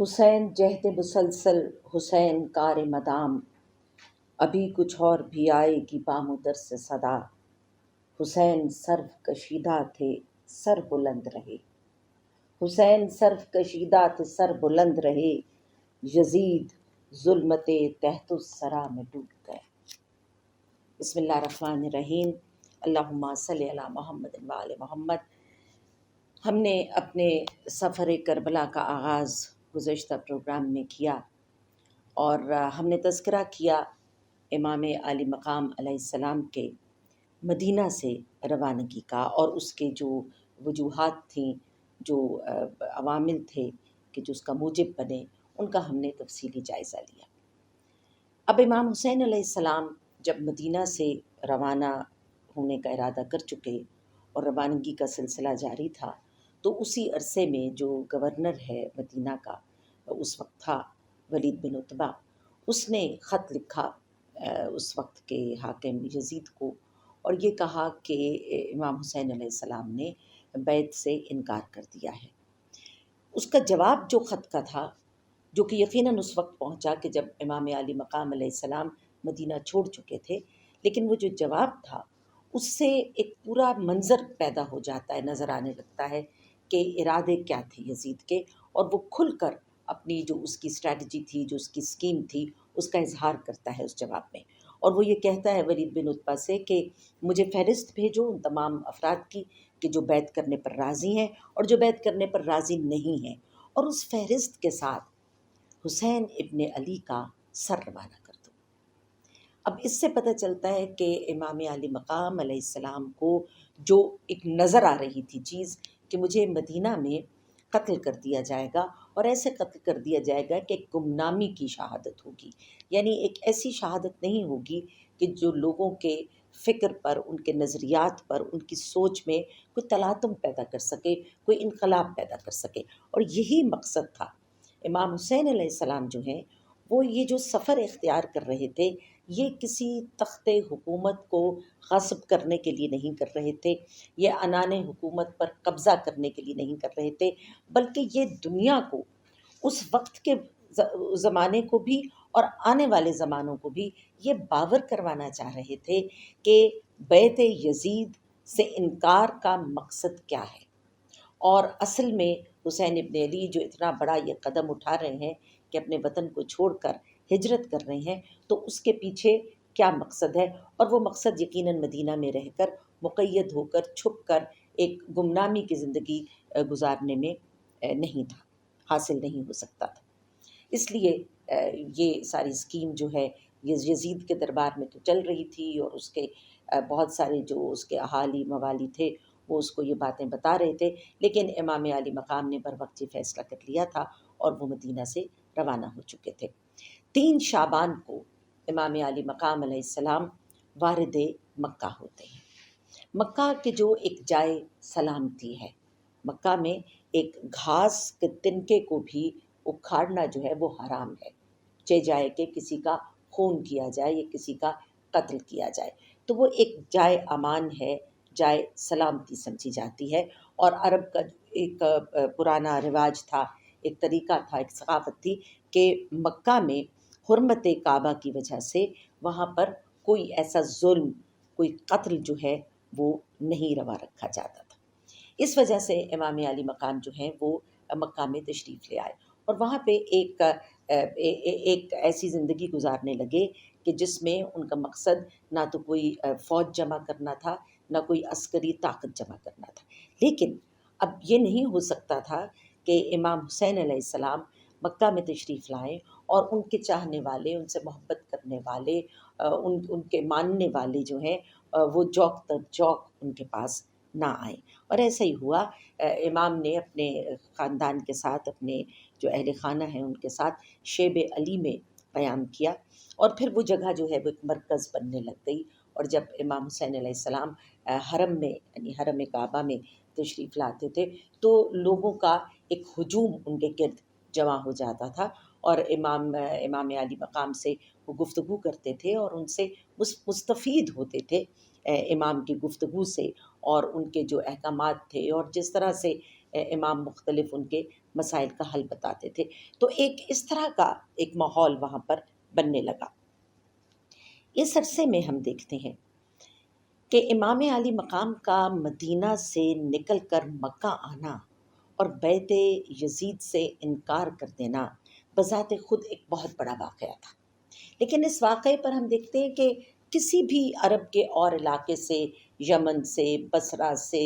حسین جہد مسلسل حسین کار مدام، ابھی کچھ اور بھی آئے گی بامدر سے صدا۔ حسین سرو کشیدہ تھے سر بلند رہے، حسین سرو کشیدہ تھے سر بلند رہے، یزید ظلمت تحت الثری میں ڈوب گئے۔ بسم اللہ الرحمن الرحیم، اللہم صلی علی محمد و آل محمد۔ ہم نے اپنے سفر کربلا کا آغاز گزشتہ پروگرام میں کیا اور ہم نے تذکرہ کیا امام عالی مقام علیہ السلام کے مدینہ سے روانگی کا، اور اس کے جو وجوہات تھیں، جو عوامل تھے کہ جو اس کا موجب بنے، ان کا ہم نے تفصیلی جائزہ لیا۔ اب امام حسین علیہ السلام جب مدینہ سے روانہ ہونے کا ارادہ کر چکے اور روانگی کا سلسلہ جاری تھا، تو اسی عرصے میں جو گورنر ہے مدینہ کا اس وقت تھا ولید بن عتبہ، اس نے خط لکھا اس وقت کے حاکم یزید کو، اور یہ کہا کہ امام حسین علیہ السلام نے بیعت سے انکار کر دیا ہے۔ اس کا جواب جو خط کا تھا، جو کہ یقیناً اس وقت پہنچا کہ جب امام علی مقام علیہ السلام مدینہ چھوڑ چکے تھے، لیکن وہ جو جواب تھا اس سے ایک پورا منظر پیدا ہو جاتا ہے، نظر آنے لگتا ہے کہ ارادے کیا تھے یزید کے، اور وہ کھل کر اپنی جو اس کی اسٹریٹجی تھی، جو اس کی اسکیم تھی، اس کا اظہار کرتا ہے اس جواب میں۔ اور وہ یہ کہتا ہے ولید بن عتبہ سے کہ مجھے فہرست بھیجو ان تمام افراد کی کہ جو بیعت کرنے پر راضی ہیں اور جو بیعت کرنے پر راضی نہیں ہیں، اور اس فہرست کے ساتھ حسین ابن علی کا سر روانہ کر دو۔ اب اس سے پتہ چلتا ہے کہ امام علی مقام علیہ السلام کو جو ایک نظر آ رہی تھی چیز کہ مجھے مدینہ میں قتل کر دیا جائے گا، اور ایسے قتل کر دیا جائے گا کہ گمنامی کی شہادت ہوگی، یعنی ایک ایسی شہادت نہیں ہوگی کہ جو لوگوں کے فکر پر، ان کے نظریات پر، ان کی سوچ میں کوئی تلاطم پیدا کر سکے، کوئی انقلاب پیدا کر سکے۔ اور یہی مقصد تھا۔ امام حسین علیہ السلام جو ہیں، وہ یہ جو سفر اختیار کر رہے تھے، یہ کسی تخت حکومت کو غصب کرنے کے لیے نہیں کر رہے تھے، یہ عنان حکومت پر قبضہ کرنے کے لیے نہیں کر رہے تھے، بلکہ یہ دنیا کو، اس وقت کے زمانے کو بھی اور آنے والے زمانوں کو بھی یہ باور کروانا چاہ رہے تھے کہ بیعت یزید سے انکار کا مقصد کیا ہے، اور اصل میں حسین ابن علی جو اتنا بڑا یہ قدم اٹھا رہے ہیں کہ اپنے وطن کو چھوڑ کر ہجرت کر رہے ہیں، تو اس کے پیچھے کیا مقصد ہے، اور وہ مقصد یقیناً مدینہ میں رہ کر، مقید ہو کر، چھپ کر ایک گمنامی کی زندگی گزارنے میں نہیں تھا، حاصل نہیں ہو سکتا تھا۔ اس لیے یہ ساری اسکیم جو ہے یزید کے دربار میں تو چل رہی تھی، اور اس کے بہت سارے جو اس کے اہالی موالی تھے وہ اس کو یہ باتیں بتا رہے تھے، لیکن امام علی مقام نے بروقت یہ فیصلہ کر لیا تھا اور وہ مدینہ سے روانہ ہو چکے تھے۔ 3 شعبان کو امام علی مقام علیہ السلام وارد مکہ ہوتے ہیں۔ مکہ کے جو ایک جائے سلامتی ہے، مکہ میں ایک گھاس کے تنکے کو بھی اکھاڑنا جو ہے وہ حرام ہے، چہ جائے کہ کسی کا خون کیا جائے یا کسی کا قتل کیا جائے، تو وہ ایک جائے امان ہے، جائے سلامتی سمجھی جاتی ہے۔ اور عرب کا ایک پرانا رواج تھا، ایک طریقہ تھا، ایک ثقافت تھی کہ مکہ میں حرمت کعبہ کی وجہ سے وہاں پر کوئی ایسا ظلم، کوئی قتل جو ہے وہ نہیں روا رکھا جاتا تھا۔ اس وجہ سے امام علی مقام جو ہیں وہ مکہ میں تشریف لے آئے، اور وہاں پہ ایک ایسی زندگی گزارنے لگے کہ جس میں ان کا مقصد نہ تو کوئی فوج جمع کرنا تھا، نہ کوئی عسکری طاقت جمع کرنا تھا۔ لیکن اب یہ نہیں ہو سکتا تھا کہ امام حسین علیہ السلام مکہ میں تشریف لائیں اور ان کے چاہنے والے، ان سے محبت کرنے والے، ان کے ماننے والے جو ہیں وہ جوک در جوک ان کے پاس نہ آئیں۔ اور ایسا ہی ہوا، امام نے اپنے خاندان کے ساتھ، اپنے جو اہل خانہ ہیں ان کے ساتھ شیب علی میں قیام کیا، اور پھر وہ جگہ جو ہے وہ ایک مرکز بننے لگ گئی۔ اور جب امام حسین علیہ السلام حرم میں، یعنی حرم کعبہ میں تشریف لاتے تھے، تو لوگوں کا ایک ہجوم ان کے گرد جمع ہو جاتا تھا، اور امام علی مقام سے وہ گفتگو کرتے تھے اور ان سے مستفید ہوتے تھے، امام کی گفتگو سے، اور ان کے جو احکامات تھے، اور جس طرح سے امام مختلف ان کے مسائل کا حل بتاتے تھے، تو ایک اس طرح کا ایک ماحول وہاں پر بننے لگا۔ اس عرصے میں ہم دیکھتے ہیں کہ امام علی مقام کا مدینہ سے نکل کر مکہ آنا اور بیعت یزید سے انکار کر دینا بذات خود ایک بہت بڑا واقعہ تھا، لیکن اس واقعے پر ہم دیکھتے ہیں کہ کسی بھی عرب کے اور علاقے سے، یمن سے، بصرہ سے،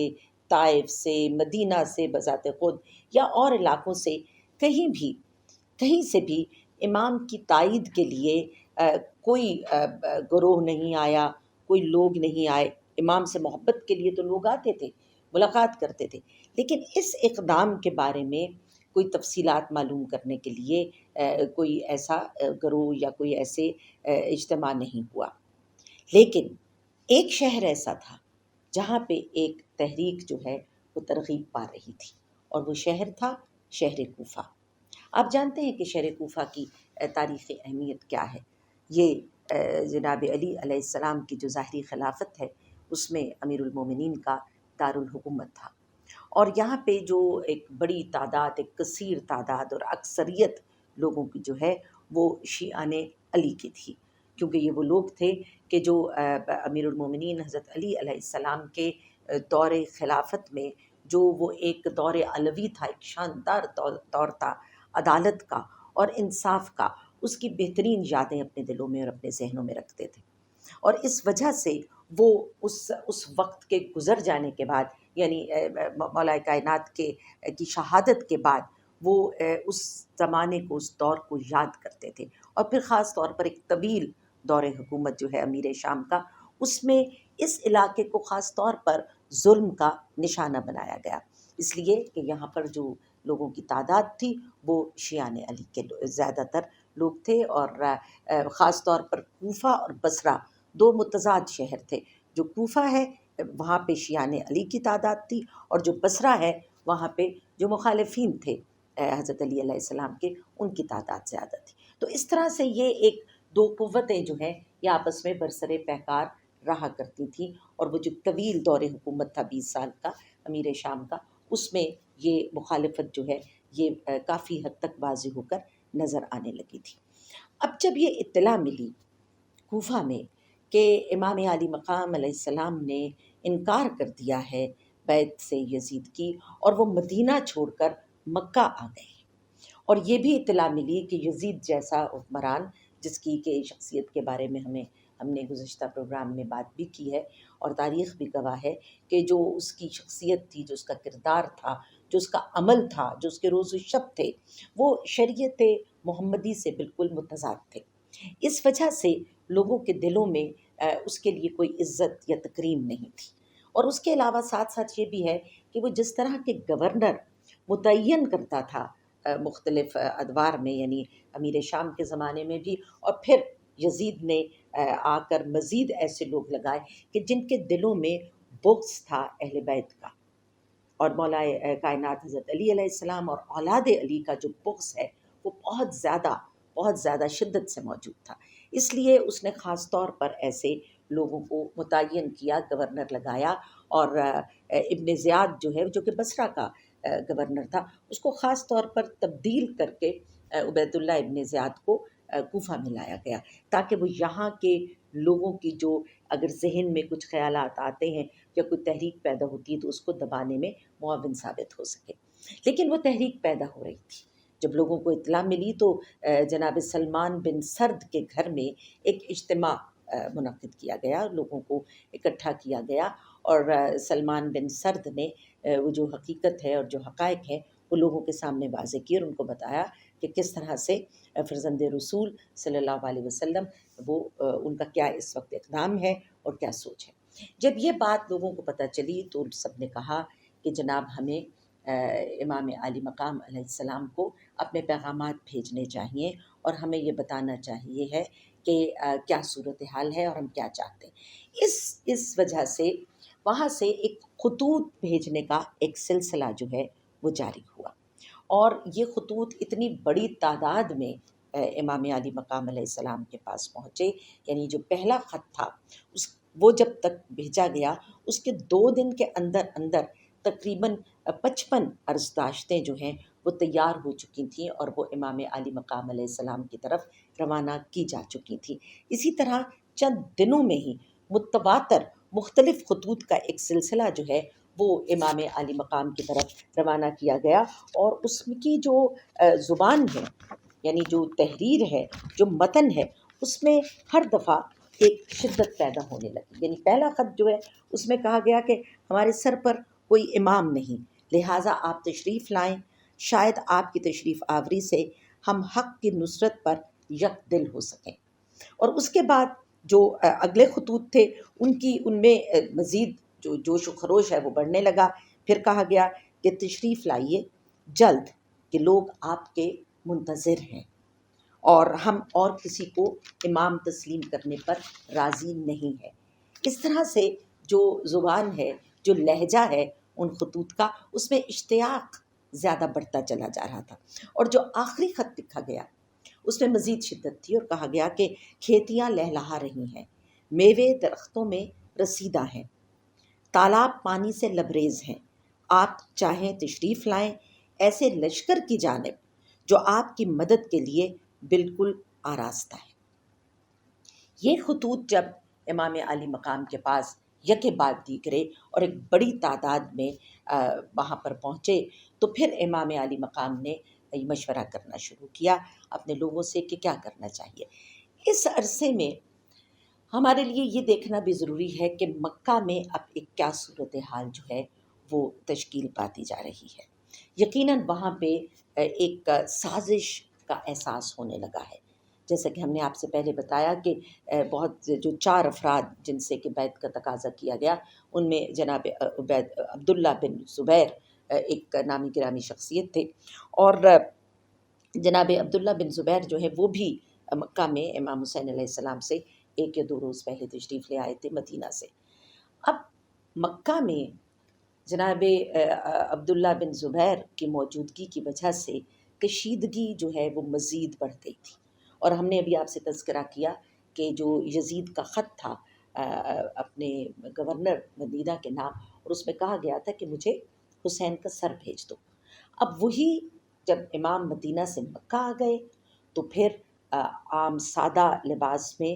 طائف سے، مدینہ سے بذات خود یا اور علاقوں سے کہیں سے بھی امام کی تائید کے لیے کوئی گروہ نہیں آیا، کوئی لوگ نہیں آئے۔ امام سے محبت کے لیے تو لوگ آتے تھے، ملاقات کرتے تھے، لیکن اس اقدام کے بارے میں کوئی تفصیلات معلوم کرنے کے لیے کوئی ایسا گروہ یا کوئی ایسے اجتماع نہیں ہوا۔ لیکن ایک شہر ایسا تھا جہاں پہ ایک تحریک جو ہے وہ ترغیب پا رہی تھی، اور وہ شہر تھا شہر کوفہ۔ آپ جانتے ہیں کہ شہر کوفہ کی تاریخی اہمیت کیا ہے۔ یہ جناب علی علیہ السلام کی جو ظاہری خلافت ہے اس میں امیر المومنین کا دارالحکومت تھا، اور یہاں پہ جو ایک بڑی تعداد، ایک کثیر تعداد اور اکثریت لوگوں کی جو ہے وہ شیعان علی کی تھی، کیونکہ یہ وہ لوگ تھے کہ جو امیر المومنین حضرت علی علیہ السلام کے دور خلافت میں جو وہ ایک دور علوی تھا، ایک شاندار دور تھا عدالت کا اور انصاف کا، اس کی بہترین یادیں اپنے دلوں میں اور اپنے ذہنوں میں رکھتے تھے، اور اس وجہ سے وہ اس وقت کے گزر جانے کے بعد، یعنی مولا کائنات کی شہادت کے بعد وہ اس زمانے کو، اس دور کو یاد کرتے تھے، اور پھر خاص طور پر ایک طویل دور حکومت جو ہے امیر شام کا، اس میں اس علاقے کو خاص طور پر ظلم کا نشانہ بنایا گیا، اس لیے کہ یہاں پر جو لوگوں کی تعداد تھی وہ شیعان علی کے زیادہ تر لوگ تھے، اور خاص طور پر کوفہ اور بصرہ دو متضاد شہر تھے۔ جو کوفہ ہے وہاں پہ شیعان علی کی تعداد تھی، اور جو بصرہ ہے وہاں پہ جو مخالفین تھے حضرت علی علیہ السلام کے، ان کی تعداد زیادہ تھی۔ تو اس طرح سے یہ ایک دو قوتیں جو ہیں یہ آپس میں برسر پیکار رہا کرتی تھیں، اور وہ جو طویل دور حکومت تھا 20 سال کا امیر شام کا، اس میں یہ مخالفت جو ہے یہ کافی حد تک واضح ہو کر نظر آنے لگی تھی۔ اب جب یہ اطلاع ملی کوفہ میں کہ امام علی مقام علیہ السلام نے انکار کر دیا ہے بیعت سے یزید کی، اور وہ مدینہ چھوڑ کر مکہ آ گئے، اور یہ بھی اطلاع ملی کہ یزید جیسا حکمران، جس کی کہ شخصیت کے بارے میں ہم نے گزشتہ پروگرام میں بات بھی کی ہے، اور تاریخ بھی گواہ ہے کہ جو اس کی شخصیت تھی، جو اس کا کردار تھا، جو اس کا عمل تھا، جو اس کے روز و شب تھے، وہ شریعت محمدی سے بالکل متضاد تھے۔ اس وجہ سے لوگوں کے دلوں میں اس کے لیے کوئی عزت یا تکریم نہیں تھی، اور اس کے علاوہ ساتھ ساتھ یہ بھی ہے کہ وہ جس طرح کے گورنر متعین کرتا تھا مختلف ادوار میں، یعنی امیر شام کے زمانے میں بھی، اور پھر یزید نے آ کر مزید ایسے لوگ لگائے کہ جن کے دلوں میں بغض تھا اہل بیت کا، اور مولا کائنات حضرت علی علیہ السلام اور اولاد علی کا جو بغض ہے وہ بہت زیادہ شدت سے موجود تھا۔ اس لیے اس نے خاص طور پر ایسے لوگوں کو متعین کیا، گورنر لگایا، اور ابن زیاد جو ہے، جو کہ بصرہ کا گورنر تھا، اس کو خاص طور پر تبدیل کر کے عبید اللہ ابن زیاد کو کوفہ میں لایا گیا، تاکہ وہ یہاں کے لوگوں کی جو اگر ذہن میں کچھ خیالات آتے ہیں یا کوئی تحریک پیدا ہوتی ہے تو اس کو دبانے میں معاون ثابت ہو سکے۔ لیکن وہ تحریک پیدا ہو رہی تھی۔ جب لوگوں کو اطلاع ملی تو جناب سلمان بن سرد کے گھر میں ایک اجتماع منعقد کیا گیا، لوگوں کو اکٹھا کیا گیا، اور سلمان بن سرد نے وہ جو حقیقت ہے اور جو حقائق ہیں وہ لوگوں کے سامنے واضح کی، اور ان کو بتایا کہ کس طرح سے فرزند رسول صلی اللہ علیہ وسلم وہ ان کا کیا اس وقت اقدام ہے اور کیا سوچ ہے۔ جب یہ بات لوگوں کو پتہ چلی تو سب نے کہا کہ جناب ہمیں امام علی مقام علیہ السلام کو اپنے پیغامات بھیجنے چاہیے، اور ہمیں یہ بتانا چاہیے ہے کہ کیا صورتحال ہے اور ہم کیا چاہتے ہیں۔ اس وجہ سے وہاں سے ایک خطوط بھیجنے کا ایک سلسلہ جو ہے وہ جاری ہوا، اور یہ خطوط اتنی بڑی تعداد میں امام علی مقام علیہ السلام کے پاس پہنچے، یعنی جو پہلا خط تھا وہ جب تک بھیجا گیا اس کے 2 دن کے اندر اندر تقریباً 55 عرضداشتیں جو ہیں وہ تیار ہو چکی تھیں اور وہ امام عالی مقام علیہ السلام کی طرف روانہ کی جا چکی تھیں۔ اسی طرح چند دنوں میں ہی متواتر مختلف خطوط کا ایک سلسلہ جو ہے وہ امام عالی مقام کی طرف روانہ کیا گیا، اور اس کی جو زبان ہے، یعنی جو تحریر ہے، جو متن ہے، اس میں ہر دفعہ ایک شدت پیدا ہونے لگی۔ یعنی پہلا خط جو ہے اس میں کہا گیا کہ ہمارے سر پر کوئی امام نہیں، لہٰذا آپ تشریف لائیں، شاید آپ کی تشریف آوری سے ہم حق کی نصرت پر یک دل ہو سکیں۔ اور اس کے بعد جو اگلے خطوط تھے ان میں مزید جو جوش و خروش ہے وہ بڑھنے لگا۔ پھر کہا گیا کہ تشریف لائیے جلد، کہ لوگ آپ کے منتظر ہیں، اور ہم اور کسی کو امام تسلیم کرنے پر راضی نہیں ہے۔ اس طرح سے جو زبان ہے، جو لہجہ ہے ان خطوط کا، اس میں اشتیاق زیادہ بڑھتا چلا جا رہا تھا۔ اور جو آخری خط لکھا گیا اس میں مزید شدت تھی، اور کہا گیا کہ کھیتیاں لہلہا رہی ہیں، میوے درختوں میں رسیدہ ہیں، تالاب پانی سے لبریز ہیں، آپ چاہیں تشریف لائیں ایسے لشکر کی جانب جو آپ کی مدد کے لیے بالکل آراستہ ہے۔ یہ خطوط جب امام عالی مقام کے پاس یکے بعد دیگرے اور ایک بڑی تعداد میں وہاں پر پہنچے، تو پھر امام عالی مقام نے مشورہ کرنا شروع کیا اپنے لوگوں سے کہ کیا کرنا چاہیے۔ اس عرصے میں ہمارے لیے یہ دیکھنا بھی ضروری ہے کہ مکہ میں اب ایک کیا صورتحال جو ہے وہ تشکیل پاتی جا رہی ہے۔ یقیناً وہاں پہ ایک سازش کا احساس ہونے لگا ہے، جیسا کہ ہم نے آپ سے پہلے بتایا کہ بہت جو 4 افراد جن سے کہ بیعت کا تقاضا کیا گیا، ان میں جناب عبداللہ بن زبیر ایک نامی گرامی شخصیت تھے، اور جناب عبداللہ بن زبیر جو ہے وہ بھی مکہ میں امام حسین علیہ السلام سے 1 یا 2 روز پہلے تشریف لے آئے تھے مدینہ سے۔ اب مکہ میں جناب عبداللہ بن زبیر کی موجودگی کی وجہ سے کشیدگی جو ہے وہ مزید بڑھ گئی تھی، اور ہم نے ابھی آپ سے تذکرہ کیا کہ جو یزید کا خط تھا اپنے گورنر مدینہ کے نام، اور اس میں کہا گیا تھا کہ مجھے حسین کا سر بھیج دو۔ اب وہی جب امام مدینہ سے مکہ آ گئے تو پھر عام سادہ لباس میں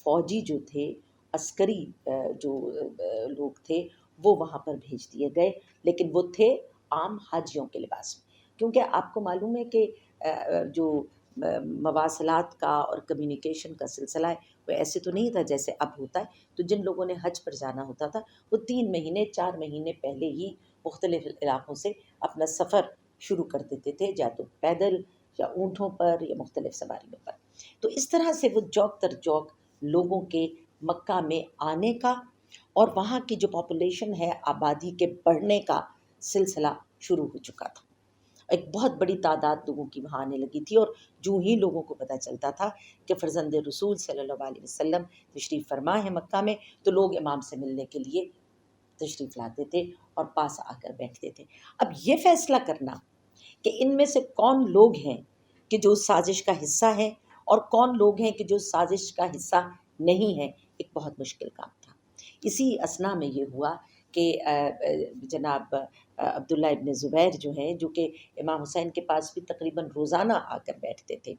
فوجی جو تھے، عسکری جو لوگ تھے وہ وہاں پر بھیج دیے گئے، لیکن وہ تھے عام حاجیوں کے لباس میں، کیونکہ آپ کو معلوم ہے کہ جو مواصلات کا اور کمیونیکیشن کا سلسلہ ہے وہ ایسے تو نہیں تھا جیسے اب ہوتا ہے۔ تو جن لوگوں نے حج پر جانا ہوتا تھا وہ 3 مہینے 4 مہینے پہلے ہی مختلف علاقوں سے اپنا سفر شروع کر دیتے تھے، یا تو پیدل یا اونٹوں پر یا مختلف سواریوں پر۔ تو اس طرح سے وہ جوک در جوک لوگوں کے مکہ میں آنے کا اور وہاں کی جو پاپولیشن ہے آبادی کے بڑھنے کا سلسلہ شروع ہو چکا تھا۔ ایک بہت بڑی تعداد لوگوں کی وہاں آنے لگی تھی، اور جو ہی لوگوں کو پتہ چلتا تھا کہ فرزند رسول صلی اللہ علیہ وسلم تشریف فرما ہے مکہ میں، تو لوگ امام سے ملنے کے لیے تشریف لاتے تھے اور پاس آ کر بیٹھتے تھے۔ اب یہ فیصلہ کرنا کہ ان میں سے کون لوگ ہیں کہ جو سازش کا حصہ ہیں اور کون لوگ ہیں کہ جو سازش کا حصہ نہیں ہیں، ایک بہت مشکل کام تھا۔ اسی اثنا میں یہ ہوا کہ جناب عبداللہ ابن زبیر جو ہیں، جو کہ امام حسین کے پاس بھی تقریباً روزانہ آ کر بیٹھتے تھے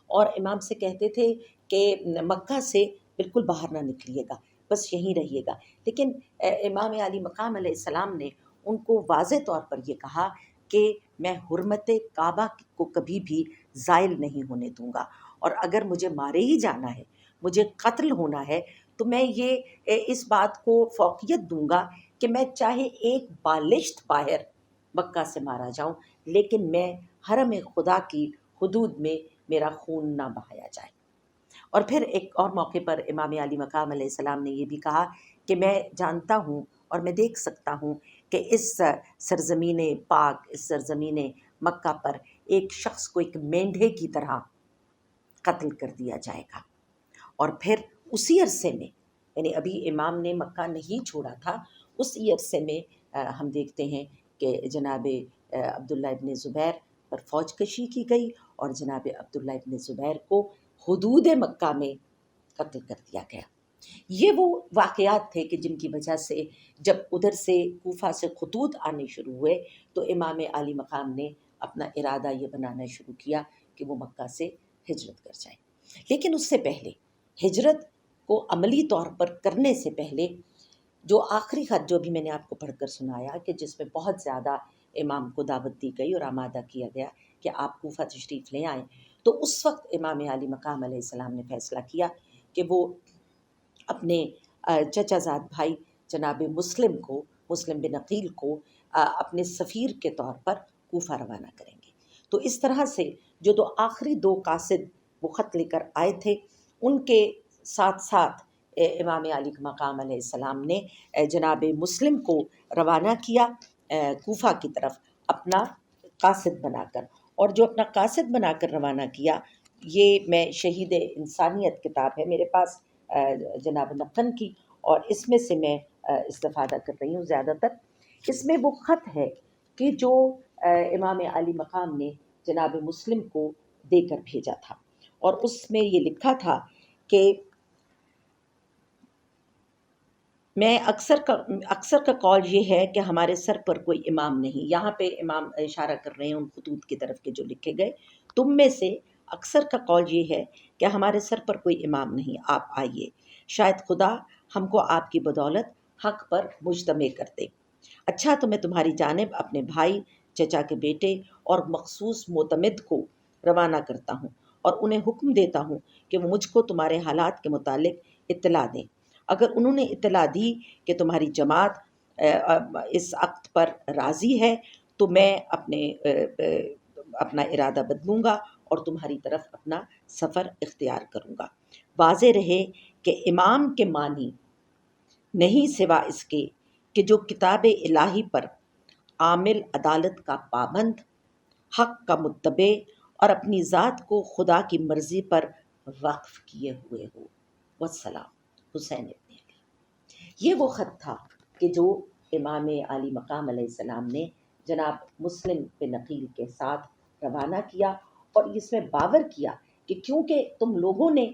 اور امام سے کہتے تھے کہ مکہ سے بالکل باہر نہ نکلیے گا، بس یہیں رہیے گا، لیکن امام علی مقام علیہ السلام نے ان کو واضح طور پر یہ کہا کہ میں حرمت کعبہ کو کبھی بھی زائل نہیں ہونے دوں گا، اور اگر مجھے مارے ہی جانا ہے، مجھے قتل ہونا ہے، تو میں یہ اس بات کو فوقیت دوں گا کہ میں چاہے ایک بالشت باہر مکہ سے مارا جاؤں، لیکن میں حرم خدا کی حدود میں میرا خون نہ بہایا جائے۔ اور پھر ایک اور موقع پر امام علی مقام علیہ السلام نے یہ بھی کہا کہ میں جانتا ہوں اور میں دیکھ سکتا ہوں کہ اس سرزمین پاک، اس سرزمین مکہ پر ایک شخص کو ایک مینڈھے کی طرح قتل کر دیا جائے گا، اور پھر اسی عرصے میں، یعنی ابھی امام نے مکہ نہیں چھوڑا تھا، اسی عرصے میں ہم دیکھتے ہیں کہ جناب عبداللہ ابن زبیر پر فوج کشی کی گئی اور جناب عبداللہ ابن زبیر کو حدود مکہ میں قتل کر دیا گیا۔ یہ وہ واقعات تھے کہ جن کی وجہ سے جب ادھر سے کوفہ سے خطوط آنے شروع ہوئے تو امام عالی مقام نے اپنا ارادہ یہ بنانا شروع کیا کہ وہ مکہ سے ہجرت کر جائیں۔ لیکن اس سے پہلے، ہجرت کو عملی طور پر کرنے سے پہلے، جو آخری خط جو بھی میں نے آپ کو پڑھ کر سنایا کہ جس میں بہت زیادہ امام کو دعوت دی گئی اور آمادہ کیا گیا کہ آپ کوفہ تشریف لے آئیں، تو اس وقت امام علی مقام علیہ السلام نے فیصلہ کیا کہ وہ اپنے چچا زاد بھائی جناب مسلم بن عقیل کو اپنے سفیر کے طور پر کوفہ روانہ کریں گے۔ تو اس طرح سے جو آخری دو قاصد وہ خط لے کر آئے تھے، ان کے ساتھ ساتھ امام علی مقام علیہ السلام نے جناب مسلم کو روانہ کیا کوفہ کی طرف اپنا قاصد بنا کر، اور جو اپنا قاصد بنا کر روانہ کیا، یہ میں شہید انسانیت کتاب ہے میرے پاس جناب نقن کی، اور اس میں سے میں استفادہ کر رہی ہوں زیادہ تر۔ اس میں وہ خط ہے کہ جو امام علی مقام نے جناب مسلم کو دے کر بھیجا تھا، اور اس میں یہ لکھا تھا کہ میں اکثر کا قول یہ ہے کہ ہمارے سر پر کوئی امام نہیں۔ یہاں پہ امام اشارہ کر رہے ہیں ان خطوط کی طرف کے جو لکھے گئے، تم میں سے اکثر کا قول یہ ہے کہ ہمارے سر پر کوئی امام نہیں، آپ آئیے، شاید خدا ہم کو آپ کی بدولت حق پر مجتمع کر دے۔ اچھا تو میں تمہاری جانب اپنے بھائی، چچا کے بیٹے اور مخصوص معتمد کو روانہ کرتا ہوں، اور انہیں حکم دیتا ہوں کہ وہ مجھ کو تمہارے حالات کے متعلق اطلاع دیں۔ اگر انہوں نے اطلاع دی کہ تمہاری جماعت اس عقد پر راضی ہے تو میں اپنا ارادہ بدلوں گا اور تمہاری طرف اپنا سفر اختیار کروں گا۔ واضح رہے کہ امام کے معنی نہیں سوا اس کے کہ جو کتاب الہی پر عامل، عدالت کا پابند، حق کا متبع اور اپنی ذات کو خدا کی مرضی پر وقف کیے ہوئے ہو۔ والسلام، حسین ابن علی۔ یہ وہ خط تھا کہ جو امام علی مقام علیہ السلام نے جناب مسلم بن عقیل کے ساتھ روانہ کیا، اور اس میں باور کیا کہ کیونکہ تم لوگوں نے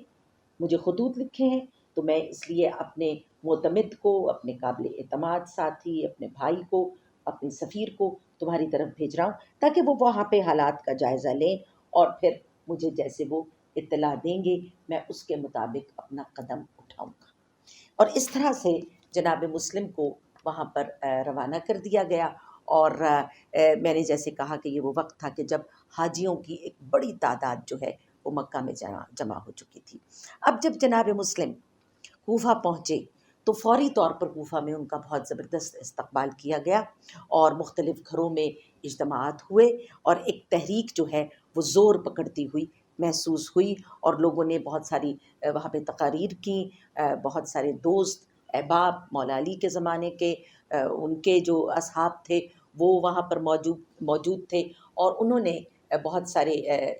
مجھے خطوط لکھے ہیں تو میں اس لیے اپنے معتمد کو، اپنے قابل اعتماد ساتھی، اپنے بھائی کو، اپنے سفیر کو تمہاری طرف بھیج رہا ہوں تاکہ وہ وہاں پہ حالات کا جائزہ لیں، اور پھر مجھے جیسے وہ اطلاع دیں گے میں اس کے مطابق اپنا قدم اٹھاؤں گا۔ اور اس طرح سے جناب مسلم کو وہاں پر روانہ کر دیا گیا، اور میں نے جیسے کہا کہ یہ وہ وقت تھا کہ جب حاجیوں کی ایک بڑی تعداد جو ہے وہ مکہ میں جمع ہو چکی تھی۔ اب جب جناب مسلم کوفہ پہنچے تو فوری طور پر کوفہ میں ان کا بہت زبردست استقبال کیا گیا، اور مختلف گھروں میں اجتماعات ہوئے، اور ایک تحریک جو ہے وہ زور پکڑتی ہوئی محسوس ہوئی، اور لوگوں نے بہت ساری وہاں پہ تقاریر کی۔ بہت سارے دوست احباب مولا علی کے زمانے کے ان کے جو اصحاب تھے وہ وہاں پر موجود تھے، اور انہوں نے بہت سارے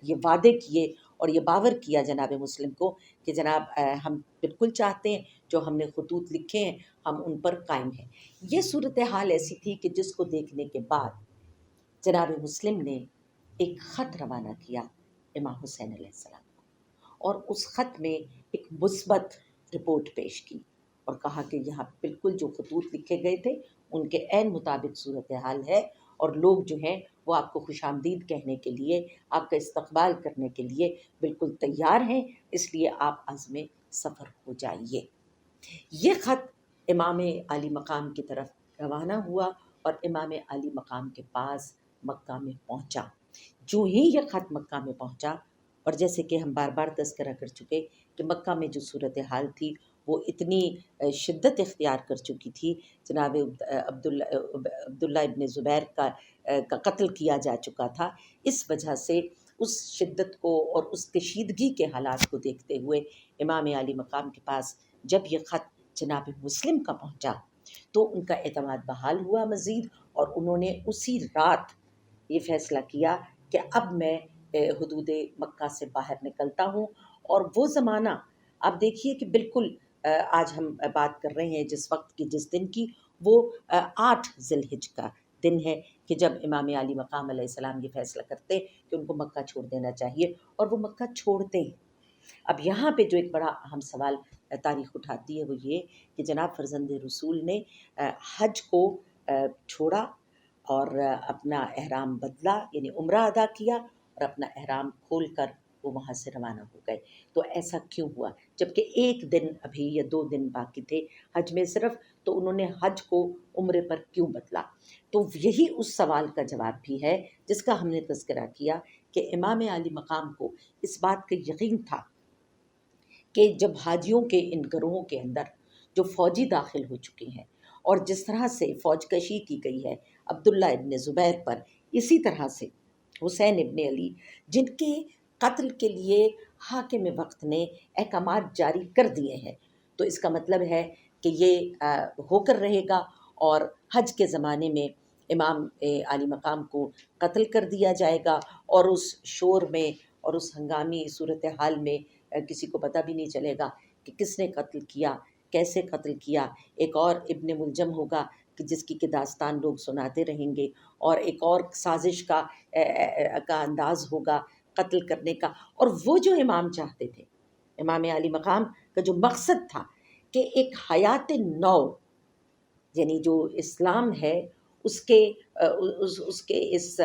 یہ وعدے کیے اور یہ باور کیا جناب مسلم کو کہ جناب ہم بالکل چاہتے ہیں جو ہم نے خطوط لکھے ہیں ہم ان پر قائم ہیں۔ یہ صورتحال ایسی تھی کہ جس کو دیکھنے کے بعد جناب مسلم نے ایک خط روانہ کیا امام حسین علیہ السلام کو، اور اس خط میں ایک مثبت رپورٹ پیش کی، اور کہا کہ یہاں بالکل جو خطوط لکھے گئے تھے ان کے عین مطابق صورتحال ہے، اور لوگ جو ہیں وہ آپ کو خوش آمدید کہنے کے لیے، آپ کا استقبال کرنے کے لیے بالکل تیار ہیں، اس لیے آپ عزم سفر ہو جائیے۔ یہ خط امام علی مقام کی طرف روانہ ہوا، اور امام علی مقام کے پاس مکہ میں پہنچا۔ جو ہی یہ خط مکہ میں پہنچا، اور جیسے کہ ہم بار بار تذکرہ کر چکے کہ مکہ میں جو صورتحال تھی وہ اتنی شدت اختیار کر چکی تھی، جناب عبداللہ ابن زبیر کا قتل کیا جا چکا تھا، اس وجہ سے اس شدت کو اور اس کشیدگی کے حالات کو دیکھتے ہوئے امام علی مقام کے پاس جب یہ خط جناب مسلم کا پہنچا تو ان کا اعتماد بحال ہوا مزید، اور انہوں نے اسی رات یہ فیصلہ کیا کہ اب میں حدود مکہ سے باہر نکلتا ہوں۔ اور وہ زمانہ آپ دیکھیے کہ بالکل آج ہم بات کر رہے ہیں جس وقت کی، جس دن کی، وہ 8 ذی الحجہ کا دن ہے کہ جب امام علی مقام علیہ السلام یہ فیصلہ کرتے کہ ان کو مکہ چھوڑ دینا چاہیے، اور وہ مکہ چھوڑتے ہیں۔ اب یہاں پہ جو ایک بڑا اہم سوال تاریخ اٹھاتی ہے وہ یہ کہ جناب فرزند رسول نے حج کو چھوڑا اور اپنا احرام بدلا، یعنی عمرہ ادا کیا اور اپنا احرام کھول کر وہ وہاں سے روانہ ہو گئے۔ تو ایسا کیوں ہوا جبکہ ایک دن ابھی یا 2 دن باقی تھے حج میں صرف، تو انہوں نے حج کو عمرے پر کیوں بدلا؟ تو یہی اس سوال کا جواب بھی ہے جس کا ہم نے تذکرہ کیا کہ امام عالی مقام کو اس بات کا یقین تھا کہ جب حاجیوں کے ان گروہوں کے اندر جو فوجی داخل ہو چکے ہیں اور جس طرح سے فوج کشی کی گئی ہے عبداللہ ابن زبیر پر، اسی طرح سے حسین ابن علی جن کے قتل کے لیے حاکم وقت نے احکامات جاری کر دیے ہیں، تو اس کا مطلب ہے کہ یہ ہو کر رہے گا اور حج کے زمانے میں امام عالی مقام کو قتل کر دیا جائے گا، اور اس شور میں اور اس ہنگامی صورتحال میں کسی کو پتہ بھی نہیں چلے گا کہ کس نے قتل کیا، کیسے قتل کیا۔ ایک اور ابن ملجم ہوگا کہ جس کی کہ داستان لوگ سناتے رہیں گے، اور ایک اور سازش کا انداز ہوگا قتل کرنے کا۔ اور وہ جو امام چاہتے تھے، امام علی مقام کا جو مقصد تھا کہ ایک حیات نو، یعنی جو اسلام ہے اس کے اس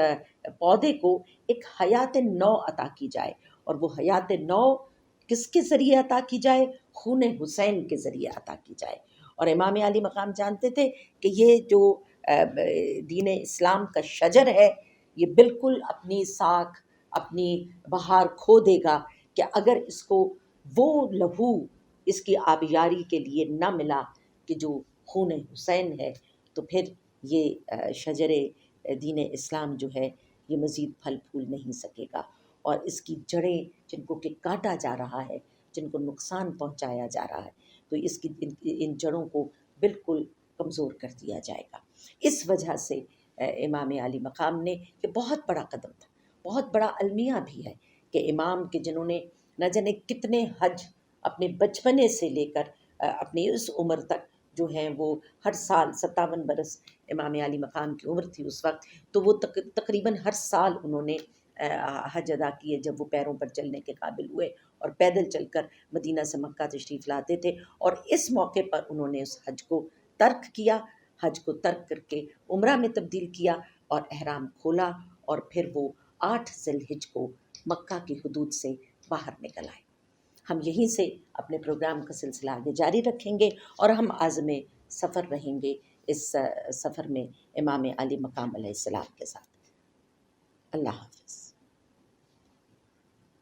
پودے کو ایک حیات نو عطا کی جائے، اور وہ حیات نو کس کے ذریعے عطا کی جائے؟ خون حسین کے ذریعے عطا کی جائے۔ اور امام علی مقام جانتے تھے کہ یہ جو دین اسلام کا شجر ہے یہ بالکل اپنی ساکھ، اپنی بہار کھو دے گا کہ اگر اس کو وہ لہو اس کی آبیاری کے لیے نہ ملا کہ جو خون حسین ہے، تو پھر یہ شجر دین اسلام جو ہے یہ مزید پھل پھول نہیں سکے گا، اور اس کی جڑیں جن کو کہ کاٹا جا رہا ہے، جن کو نقصان پہنچایا جا رہا ہے، تو اس کی ان جڑوں کو بالکل کمزور کر دیا جائے گا۔ اس وجہ سے امام علی مقام نے یہ بہت بڑا قدم تھا، بہت بڑا المیہ بھی ہے کہ امام کے جنہوں نے نہ جانے کتنے حج اپنے بچپنے سے لے کر اپنی اس عمر تک جو ہیں وہ ہر سال 57 برس امام علی مقام کی عمر تھی اس وقت، تو وہ تقریباً ہر سال انہوں نے حج ادا کیے جب وہ پیروں پر چلنے کے قابل ہوئے اور پیدل چل کر مدینہ سے مکہ تشریف لاتے تھے، اور اس موقع پر انہوں نے اس حج کو ترک کیا، حج کو ترک کر کے عمرہ میں تبدیل کیا اور احرام کھولا، اور پھر وہ 8 ذی الحجہ کو مکہ کی حدود سے باہر نکل آئے۔ ہم یہیں سے اپنے پروگرام کا سلسلہ آگے جاری رکھیں گے اور ہم عازم سفر رہیں گے اس سفر میں امام علی مقام علیہ السلام کے ساتھ۔ اللہ حافظ۔